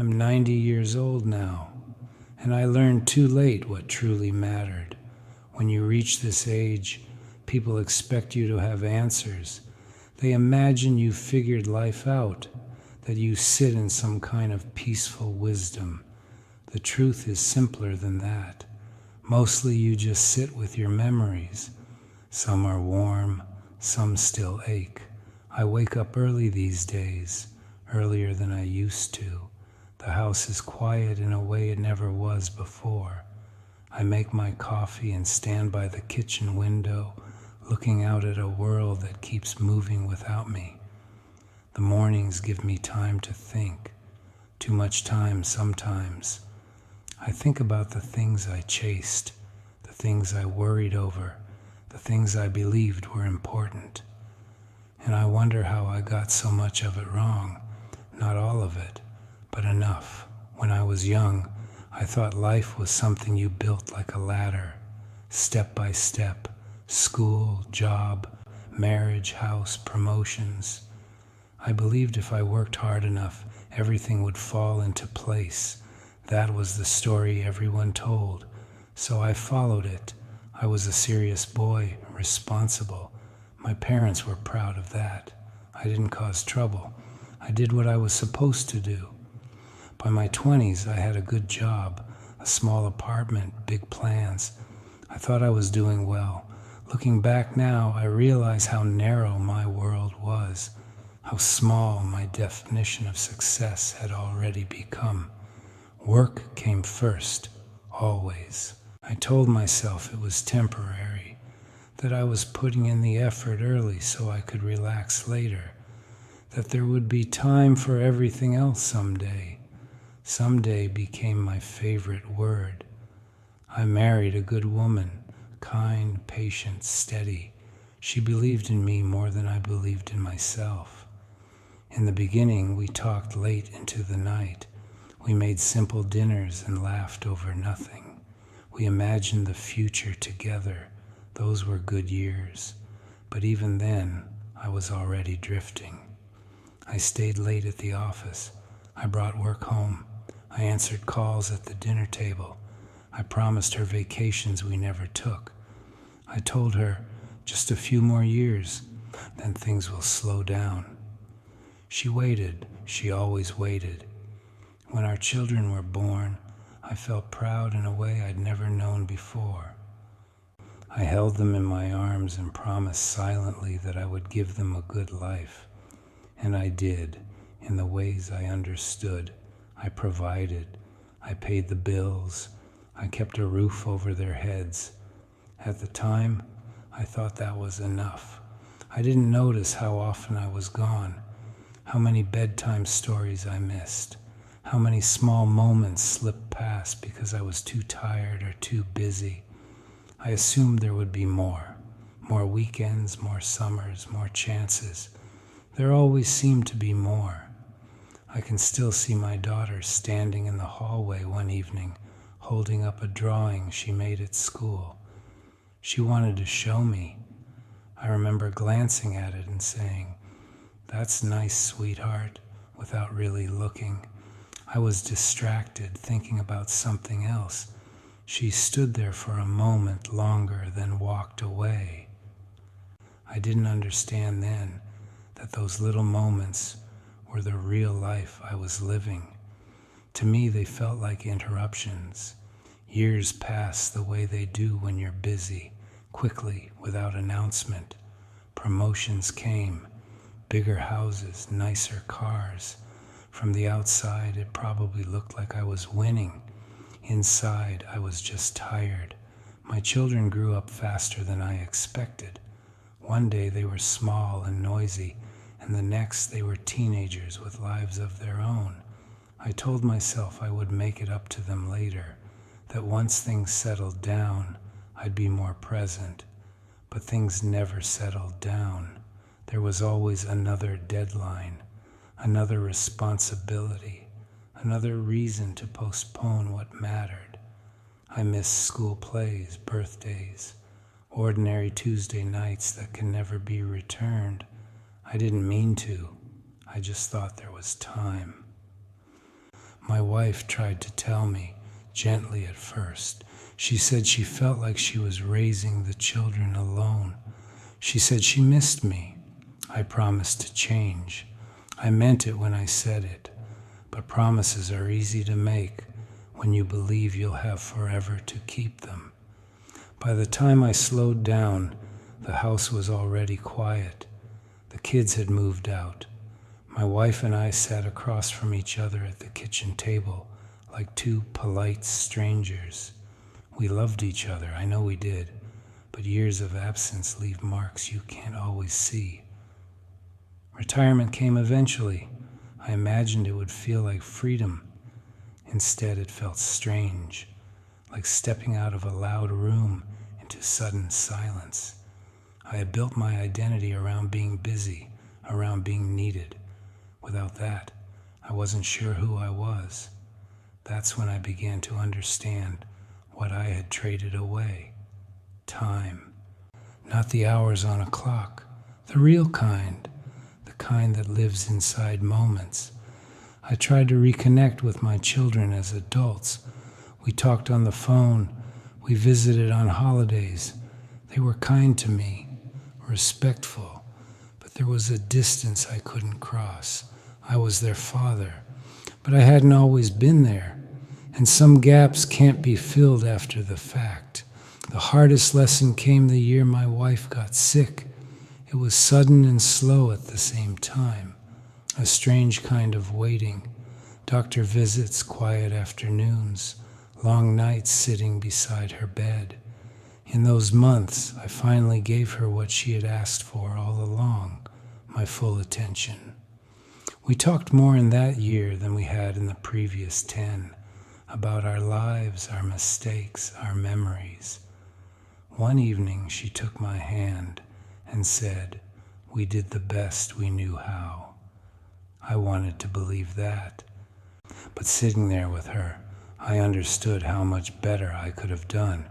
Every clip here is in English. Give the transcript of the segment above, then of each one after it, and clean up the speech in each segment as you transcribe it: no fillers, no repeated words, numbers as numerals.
I'm 90 years old now, and I learned too late what truly mattered. When you reach this age, people expect you to have answers. They imagine you figured life out, that you sit in some kind of peaceful wisdom. The truth is simpler than that. Mostly you just sit with your memories. Some are warm, some still ache. I wake up early these days, earlier than I used to. The house is quiet in a way it never was before. I make my coffee and stand by the kitchen window, looking out at a world that keeps moving without me. The mornings give me time to think. Too much time sometimes. I think about the things I chased, the things I worried over, the things I believed were important. And I wonder how I got so much of it wrong. Not all of it, but enough. When I was young, I thought life was something you built like a ladder, step by step, school, job, marriage, house, promotions. I believed if I worked hard enough, everything would fall into place. That was the story everyone told, so I followed it. I was a serious boy, responsible. My parents were proud of that. I didn't cause trouble. I did what I was supposed to do. By my 20s, I had a good job, a small apartment, big plans. I thought I was doing well. Looking back now, I realize how narrow my world was, how small my definition of success had already become. Work came first, always. I told myself it was temporary, that I was putting in the effort early so I could relax later, that there would be time for everything else someday. Someday became my favorite word. I married a good woman, kind, patient, steady. She believed in me more than I believed in myself. In the beginning, we talked late into the night. We made simple dinners and laughed over nothing. We imagined the future together. Those were good years. But even then, I was already drifting. I stayed late at the office. I brought work home. I answered calls at the dinner table. I promised her vacations we never took. I told her, just a few more years, then things will slow down. She waited. She always waited. When our children were born, I felt proud in a way I'd never known before. I held them in my arms and promised silently that I would give them a good life. And I did, in the ways I understood. I provided. I paid the bills. I kept a roof over their heads. At the time, I thought that was enough. I didn't notice how often I was gone, how many bedtime stories I missed, how many small moments slipped past because I was too tired or too busy. I assumed there would be more weekends, more summers, more chances. There always seemed to be more. I can still see my daughter standing in the hallway one evening, holding up a drawing she made at school. She wanted to show me. I remember glancing at it and saying, "That's nice, sweetheart," without really looking. I was distracted, thinking about something else. She stood there for a moment longer, then walked away. I didn't understand then that those little moments were the real life I was living. To me, they felt like interruptions. Years passed the way they do when you're busy, quickly, without announcement. Promotions came, bigger houses, nicer cars. From the outside, it probably looked like I was winning. Inside, I was just tired. My children grew up faster than I expected. One day they were small and noisy, and the next they were teenagers with lives of their own. I told myself I would make it up to them later, that once things settled down, I'd be more present. But things never settled down. There was always another deadline, another responsibility, another reason to postpone what mattered. I missed school plays, birthdays, ordinary Tuesday nights that can never be returned. I didn't mean to. I just thought there was time. My wife tried to tell me, gently at first. She said she felt like she was raising the children alone. She said she missed me. I promised to change. I meant it when I said it, but promises are easy to make when you believe you'll have forever to keep them. By the time I slowed down, the house was already quiet. The kids had moved out. My wife and I sat across from each other at the kitchen table like two polite strangers. We loved each other, I know we did, but years of absence leave marks you can't always see. Retirement came eventually. I imagined it would feel like freedom. Instead, it felt strange, like stepping out of a loud room into sudden silence. I had built my identity around being busy, around being needed. Without that, I wasn't sure who I was. That's when I began to understand what I had traded away. Time. Not the hours on a clock, the real kind, the kind that lives inside moments. I tried to reconnect with my children as adults. We talked on the phone. We visited on holidays. They were kind to me, respectful, but there was a distance I couldn't cross. I was their father, but I hadn't always been there, and some gaps can't be filled after the fact. The hardest lesson came the year my wife got sick. It was sudden and slow at the same time, a strange kind of waiting. Doctor visits, quiet afternoons, long nights sitting beside her bed. In those months, I finally gave her what she had asked for all along, my full attention. We talked more in that year than we had in the previous 10, about our lives, our mistakes, our memories. One evening, she took my hand and said, "We did the best we knew how." I wanted to believe that. But sitting there with her, I understood how much better I could have done.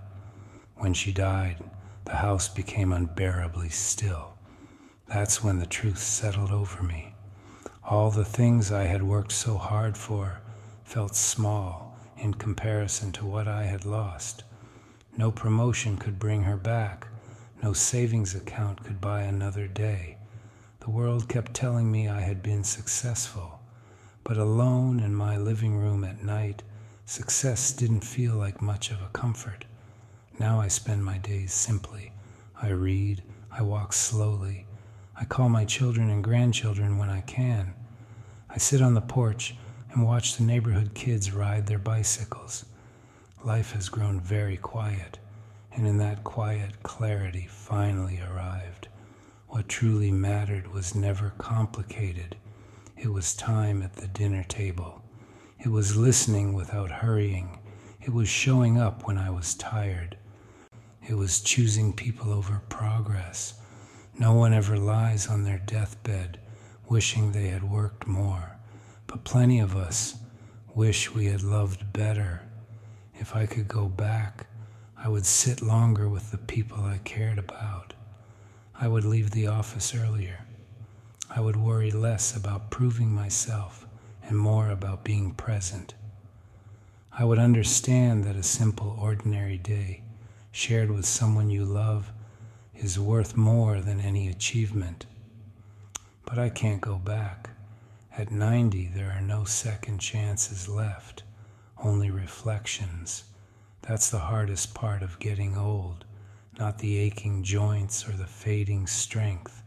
When she died, the house became unbearably still. That's when the truth settled over me. All the things I had worked so hard for felt small in comparison to what I had lost. No promotion could bring her back. No savings account could buy another day. The world kept telling me I had been successful, but alone in my living room at night, success didn't feel like much of a comfort. Now I spend my days simply. I read, I walk slowly, I call my children and grandchildren when I can. I sit on the porch and watch the neighborhood kids ride their bicycles. Life has grown very quiet, and in that quiet, clarity finally arrived. What truly mattered was never complicated. It was time at the dinner table. It was listening without hurrying. It was showing up when I was tired. It was choosing people over progress. No one ever lies on their deathbed wishing they had worked more, but plenty of us wish we had loved better. If I could go back, I would sit longer with the people I cared about. I would leave the office earlier. I would worry less about proving myself and more about being present. I would understand that a simple, ordinary day shared with someone you love is worth more than any achievement. But I can't go back. At 90, there are no second chances left, only reflections. That's the hardest part of getting old, not the aching joints or the fading strength.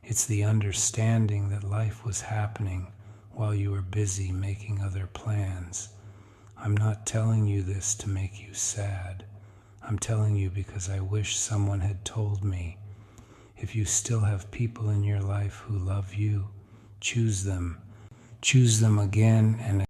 It's the understanding that life was happening while you were busy making other plans. I'm not telling you this to make you sad. I'm telling you because I wish someone had told me. If you still have people in your life who love you, choose them. Choose them again and again.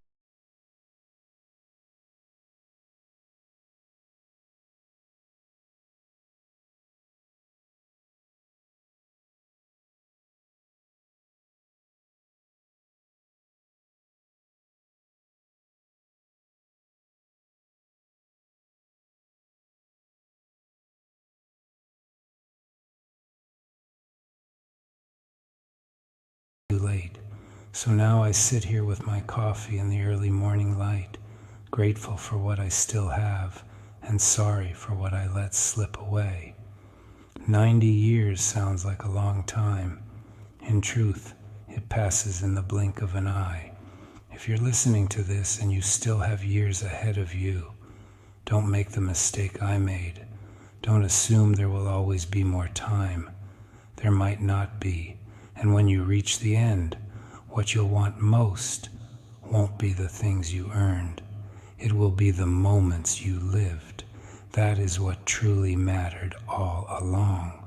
Too late. So now I sit here with my coffee in the early morning light, grateful for what I still have and sorry for what I let slip away. 90 years sounds like a long time. In truth, it passes in the blink of an eye. If you're listening to this and you still have years ahead of you, don't make the mistake I made. Don't assume there will always be more time. There might not be. And when you reach the end, what you'll want most won't be the things you earned. It will be the moments you lived. That is what truly mattered all along.